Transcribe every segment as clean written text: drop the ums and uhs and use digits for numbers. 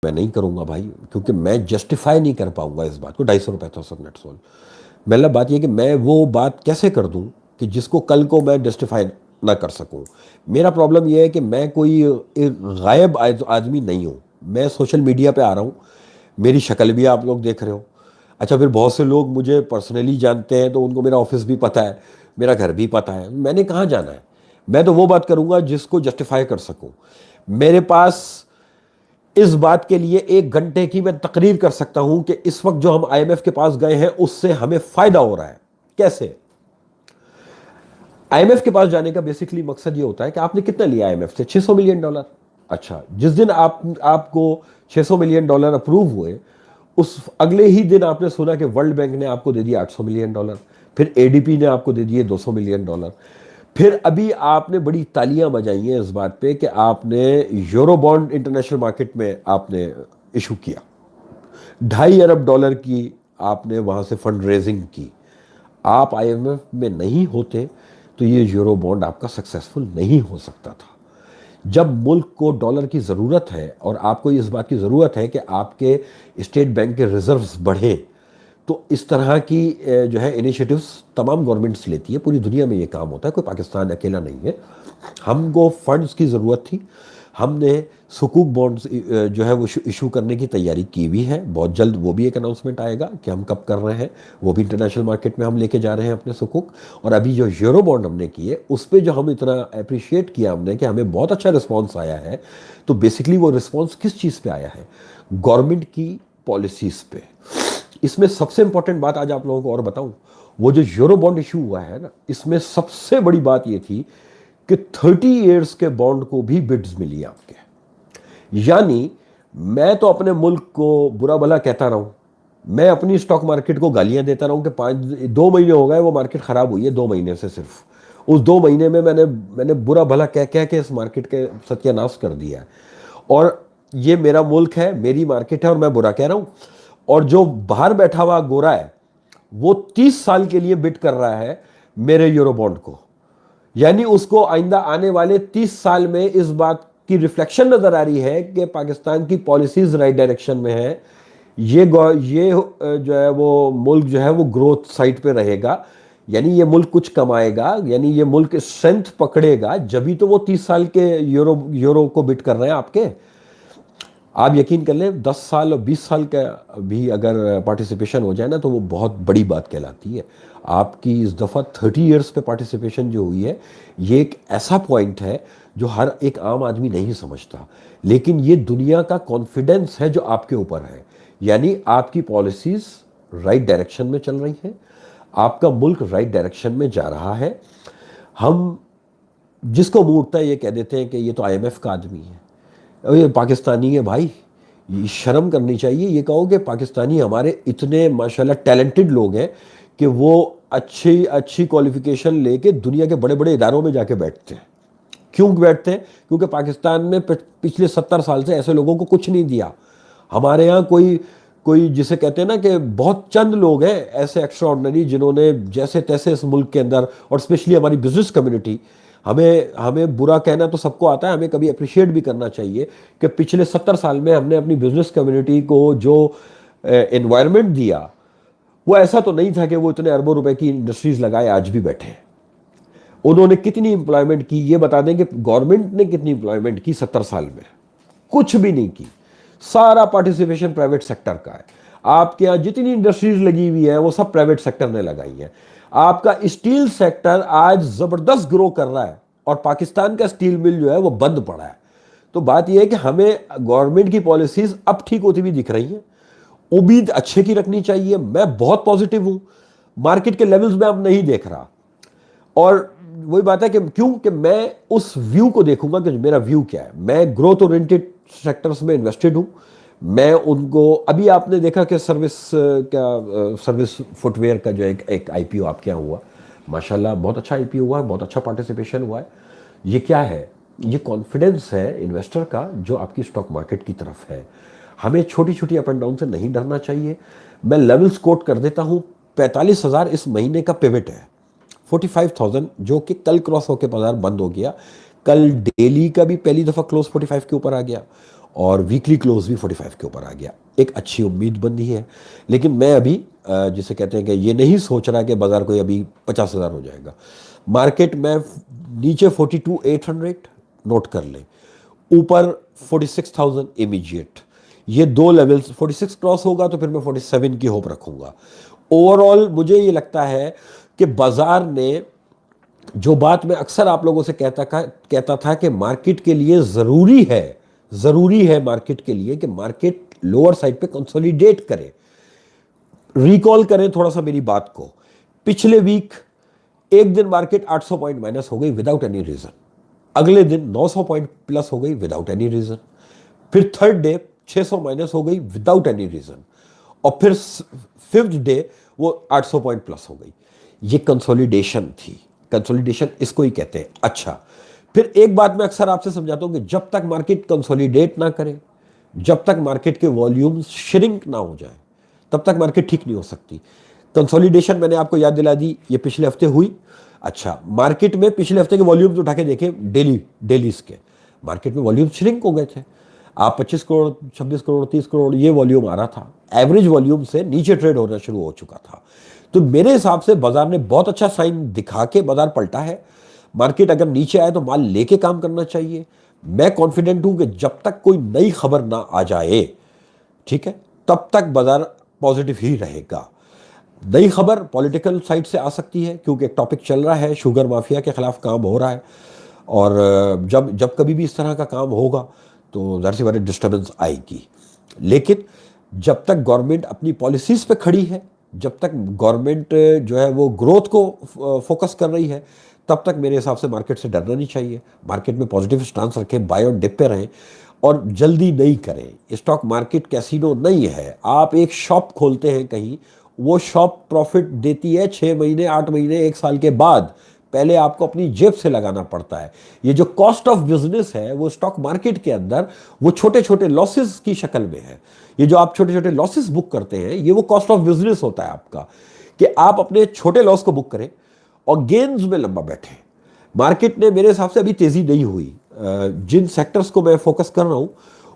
मैं नहीं करूँगा भाई, क्योंकि मैं जस्टिफाई नहीं कर पाऊंगा इस बात को। 250 रुपये था सर नेट सोल। मतलब बात ये कि मैं वो बात कैसे कर दूं कि जिसको कल को मैं जस्टिफाई ना कर सकूं। मेरा प्रॉब्लम ये है कि मैं कोई एक गायब आदमी नहीं हूं। मैं सोशल मीडिया पे आ रहा हूं, मेरी शक्ल भी आप लोग देख रहे हो। अच्छा, फिर बहुत से लोग मुझे पर्सनली जानते हैं, तो उनको मेरा ऑफिस भी पता है, मेरा घर भी पता है, मैंने कहाँ जाना है। मैं तो वो बात करूंगा जिसको जस्टिफाई कर सकूं। मेरे पास इस बात के लिए 1 घंटे की मैं तकरीर कर सकता हूं कि इस वक्त जो हम आईएमएफ के पास गए हैं उससे हमें फायदा हो रहा है। कैसे? आईएमएफ के पास जाने का बेसिकली मकसद ये होता है कि आपने कितना लिया आईएमएफ से? $600 मिलियन। अच्छा, जिस दिन आपको $600 मिलियन अप्रूव हुए, उस अगले ही दिन आपने सुना कि वर्ल्ड बैंक ने आपको दे दिया $800 मिलियन, फिर एडीपी ने आपको दे दिए $200 मिलियन, फिर अभी आपने बड़ी तालियां बजाई हैं इस बात पे कि आपने यूरो बॉन्ड इंटरनेशनल मार्केट में आपने इशू किया। $2.5 अरब की आपने वहां से फंड रेजिंग की। आप आईएमएफ में नहीं होते तो ये यूरो बॉन्ड आपका सक्सेसफुल नहीं हो सकता था। जब मुल्क को डॉलर की ज़रूरत है और आपको इस बात की ज़रूरत है कि आपके स्टेट बैंक के रिजर्व्स बढ़ें, तो इस तरह की जो है इनिशिएटिव्स तमाम गवर्नमेंट्स लेती है। पूरी दुनिया में ये काम होता है, कोई पाकिस्तान अकेला नहीं है। हमको फंड्स की ज़रूरत थी। हमने सुकूक बॉन्ड्स जो है वो इशू करने की तैयारी की हुई है। बहुत जल्द वो भी एक अनाउंसमेंट आएगा कि हम कब कर रहे हैं। वो भी इंटरनेशनल मार्केट में हम लेके जा रहे हैं अपने सुकूक। और अभी जो यूरो बॉन्ड हमने किए उस पर जो हम इतना अप्रिशिएट किया हमने कि हमें बहुत अच्छा रिस्पॉन्स आया है, तो बेसिकली वो रिस्पॉन्स किस चीज़ पे आया है? गवर्नमेंट की पॉलिसीज़ पे। इसमें सबसे इंपॉर्टेंट बात आज आप लोगों को और बताऊं, वो जो यूरो बॉन्ड इशू हुआ है ना, इसमें सबसे बड़ी बात ये थी कि 30 ईयर्स के बॉन्ड को भी बिड्स मिली आपके। यानी मैं तो अपने मुल्क को बुरा भला कहता रहूं, मैं अपनी स्टॉक मार्केट को गालियां देता रहूं कि 2 महीने हो गए वो मार्केट खराब हुई है, 2 महीने से सिर्फ उस 2 महीने में मैंने बुरा भला कह कह के इस मार्केट के सत्यानाश कर दिया है। और ये मेरा मुल्क है, मेरी मार्केट है, और मैं बुरा कह रहा हूं। और जो बाहर बैठा हुआ गोरा है वो 30 साल के लिए बिड कर रहा है मेरे यूरो बॉन्ड को। यानी उसको आइंदा आने वाले 30 साल में इस बात की रिफ्लेक्शन नजर आ रही है कि पाकिस्तान की पॉलिसीज राइट डायरेक्शन में है। ये जो है वो मुल्क जो है वो ग्रोथ साइड पे रहेगा। यानी ये मुल्क कुछ कमाएगा, यानी ये मुल्क स्ट्रेंथ पकड़ेगा, जब ही तो वो 30 साल के यूरो को बिड कर रहे हैं आपके। आप यकीन कर लें, 10 साल और 20 साल का भी अगर पार्टिसिपेशन हो जाए ना, तो वो बहुत बड़ी बात कहलाती है। आपकी इस दफ़ा 30 ईयर्स पे पार्टिसिपेशन जो हुई है, ये एक ऐसा पॉइंट है जो हर एक आम आदमी नहीं समझता। लेकिन ये दुनिया का कॉन्फिडेंस है जो आपके ऊपर है। यानी आपकी पॉलिसीज राइट डायरेक्शन में चल रही हैं, आपका मुल्क राइट डायरेक्शन में जा रहा है। हम जिसको मुंह उठता है ये कह देते हैं कि ये तो आईएमएफ का आदमी है, ये पाकिस्तानी है। भाई, ये शर्म करनी चाहिए। ये कहो कि पाकिस्तानी हमारे इतने माशाल्लाह टैलेंटेड लोग हैं कि वो अच्छी अच्छी क्वालिफिकेशन लेके दुनिया के बड़े बड़े इदारों में जाके बैठते हैं। क्यों बैठते हैं? क्योंकि पाकिस्तान में पिछले 70 साल से ऐसे लोगों को कुछ नहीं दिया। हमारे यहाँ कोई कोई जिसे कहते हैं ना कि बहुत चंद लोग हैं ऐसे एक्स्ट्रा ऑर्डिनरी जिन्होंने जैसे तैसे इस मुल्क के अंदर, और स्पेशली हमारी बिजनेस कम्युनिटी, हमें हमें बुरा कहना तो सबको आता है, हमें कभी अप्रिशिएट भी करना चाहिए कि पिछले 70 साल में हमने अपनी बिजनेस कम्युनिटी को जो एनवायरनमेंट दिया, वो ऐसा तो नहीं था कि वो इतने अरबों रुपए की इंडस्ट्रीज लगाए आज भी बैठे हैं। उन्होंने कितनी इंप्लॉयमेंट की ये बता दें कि गवर्नमेंट ने कितनी इंप्लॉयमेंट की 70 साल में? कुछ भी नहीं की। सारा पार्टिसिपेशन प्राइवेट सेक्टर का है। आपके यहाँ जितनी इंडस्ट्रीज लगी हुई है वो सब प्राइवेट सेक्टर ने लगाई है। आपका स्टील सेक्टर आज जबरदस्त ग्रो कर रहा है और पाकिस्तान का स्टील मिल जो है वो बंद पड़ा है। तो बात यह है कि हमें गवर्नमेंट की पॉलिसीज अब ठीक होती हुई दिख रही हैं। उम्मीद अच्छे की रखनी चाहिए। मैं बहुत पॉजिटिव हूं। मार्केट के लेवल्स में अब नहीं देख रहा। और वही बात है कि क्यों कि मैं उस व्यू को देखूंगा कि मेरा व्यू क्या है। मैं ग्रोथ ओरिएंटेड सेक्टर्स में इन्वेस्टेड हूं। मैं उनको, अभी आपने देखा कि सर्विस फुटवेयर का जो एक आईपीओ आपके यहाँ हुआ, माशाल्लाह बहुत अच्छा आईपीओ हुआ है, बहुत अच्छा पार्टिसिपेशन हुआ है। ये क्या है? ये कॉन्फिडेंस है इन्वेस्टर का जो आपकी स्टॉक मार्केट की तरफ है। हमें छोटी छोटी अप एंड डाउन से नहीं डरना चाहिए। मैं लेवल्स कोट कर देता हूं। 45,000 इस महीने का पिवट है। 45,000 जो कि कल क्रॉस होकर बाजार बंद हो गया। कल डेली का भी पहली दफा क्लोज 45 के ऊपर आ गया। और वीकली क्लोज भी 45 के ऊपर आ गया। एक अच्छी उम्मीद बंदी है, लेकिन मैं अभी जिसे कहते हैं कि ये नहीं सोच रहा कि बाजार कोई अभी 50,000 हो जाएगा। मार्केट में नीचे 42,800 नोट कर लें, ऊपर 46,000 इमीडिएट, ये दो लेवल्स। 46 क्रॉस होगा तो फिर मैं 47 की होप रखूंगा। ओवरऑल मुझे ये लगता है कि बाजार ने, जो बात मैं अक्सर आप लोगों से कहता था कि मार्केट के लिए ज़रूरी है मार्केट के लिए कि मार्केट लोअर साइड पे कंसोलिडेट करे। रिकॉल करें थोड़ा सा मेरी बात को, पिछले वीक एक दिन मार्केट 800 पॉइंट माइनस हो गई विदाउट एनी रीज़न, अगले दिन 900 पॉइंट प्लस हो गई विदाउट एनी रीज़न, फिर थर्ड डे 600 माइनस हो गई विदाउट एनी रीज़न, और फिर फिफ्थ डे वो 800 पॉइंट प्लस हो गई। ये कंसोलिडेशन थी, कंसोलिडेशन इसको ही कहते हैं। अच्छा, फिर एक बात मैं अक्सर आपसे समझाता हूं कि जब तक मार्केट कंसोलिडेट ना करे, जब तक मार्केट के वॉल्यूम श्रिंक ना हो जाए, तब तक मार्केट ठीक नहीं हो सकती। कंसोलिडेशन मैंने आपको याद दिला दी, ये पिछले हफ्ते हुई। अच्छा, मार्केट में पिछले हफ्ते के वॉल्यूम्स उठा के देखें, डेलीज के मार्केट में वॉल्यूम श्रिंक हो गए थे। आप 25 करोड़, 26 करोड़, 30 करोड़ ये वॉल्यूम आ रहा था, एवरेज वॉल्यूम से नीचे ट्रेड होना शुरू हो चुका था। तो मेरे हिसाब से बाजार ने बहुत अच्छा साइन दिखा के बाजार पलटा है। मार्केट अगर नीचे आए तो माल लेके काम करना चाहिए। मैं कॉन्फिडेंट हूं कि जब तक कोई नई खबर ना आ जाए, ठीक है, तब तक बाजार पॉजिटिव ही रहेगा। नई खबर पॉलिटिकल साइड से आ सकती है, क्योंकि एक टॉपिक चल रहा है, शुगर माफिया के खिलाफ काम हो रहा है, और जब जब कभी भी इस तरह का काम होगा तो ज़ाहिर सी बात है डिस्टर्बेंस आएगी। लेकिन जब तक गवर्नमेंट अपनी पॉलिसीज़ पे खड़ी है, जब तक गवर्नमेंट जो है वो ग्रोथ को फोकस कर रही है, तब तक मेरे हिसाब से मार्केट से डरना नहीं चाहिए। मार्केट में पॉजिटिव स्टांस रखें, बाय और डिप पे रहें, और जल्दी नहीं करें। स्टॉक मार्केट कैसीनो नहीं है। आप एक शॉप खोलते हैं कहीं, वो शॉप प्रॉफिट देती है 6 महीने, 8 महीने, 1 साल के बाद। पहले आपको अपनी जेब से लगाना पड़ता है। ये जो कॉस्ट ऑफ बिजनेस है वो स्टॉक मार्केट के अंदर वो छोटे छोटे लॉसेस की शक्ल में है। ये जो आप छोटे छोटे लॉसेस बुक करते हैं, ये वो कॉस्ट ऑफ बिजनेस होता है आपका, कि आप अपने छोटे लॉस को बुक करें और गेन्स में लंबा बैठे। मार्केट ने मेरे हिसाब से अभी तेजी नहीं हुई। जिन सेक्टर्स को मैं फोकस कर रहा हूं,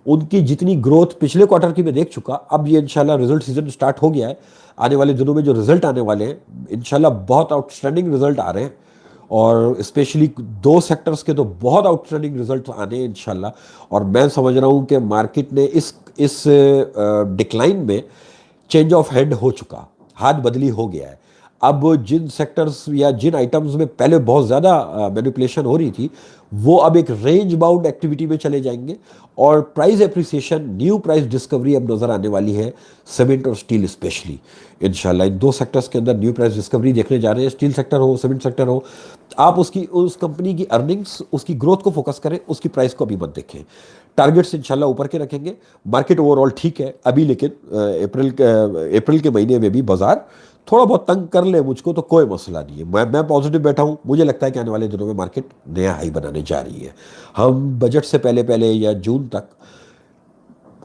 उनकी जितनी ग्रोथ पिछले क्वार्टर की मैं देख चुका, अब ये इंशाल्लाह रिजल्ट सीजन स्टार्ट हो गया है। आने वाले दिनों में जो रिजल्ट आने वाले हैं, इंशाल्लाह बहुत आउटस्टैंडिंग रिजल्ट आ रहे हैं, और स्पेशली 2 सेक्टर्स के तो बहुत आउटस्टैंडिंग रिजल्ट आने हैं इंशाल्लाह। और मैं समझ रहा हूं कि मार्केट ने इस डिक्लाइन में चेंज ऑफ हैंड हो चुका, हाथ बदली हो गया है। अब जिन सेक्टर्स या जिन आइटम्स में पहले बहुत ज़्यादा मैनिपुलेशन हो रही थी, वो अब एक रेंज बाउंड एक्टिविटी में चले जाएंगे, और price appreciation, new price discovery अब नज़र आने वाली है, सीमेंट और स्टील स्पेशली। इंशाल्लाह इन 2 सेक्टर्स के अंदर न्यू प्राइस डिस्कवरी देखने जा रहे हैं। स्टील सेक्टर हो, सीमेंट सेक्टर हो, आप उस कंपनी की अर्निंग्स, उसकी ग्रोथ को फोकस करें, उसकी प्राइस को अभी मत देखें। टारगेट्स इंशाल्लाह ऊपर के रखेंगे। मार्केट ओवरऑल ठीक है अभी, लेकिन अप्रैल के महीने में भी बाजार थोड़ा बहुत तंग कर ले मुझको तो कोई मसला नहीं है। मैं पॉजिटिव बैठा हूँ। मुझे लगता है कि आने वाले दिनों में मार्केट नया हाई बनाने जा रही है। हम बजट से पहले पहले या जून तक,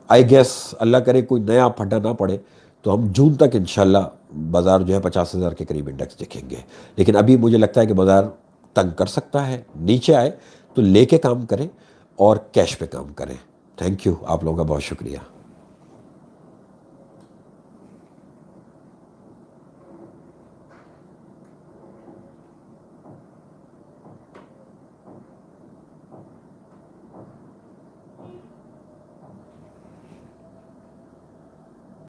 आई गेस अल्लाह करे कोई नया फड्डा ना पड़े, तो हम जून तक इंशाल्लाह बाजार जो है 50,000 के करीब इंडेक्स देखेंगे। लेकिन अभी मुझे लगता है कि बाजार तंग कर सकता है, नीचे आए तो लेके काम करें और कैश पे काम करें। थैंक यू, आप लोगों का बहुत शुक्रिया।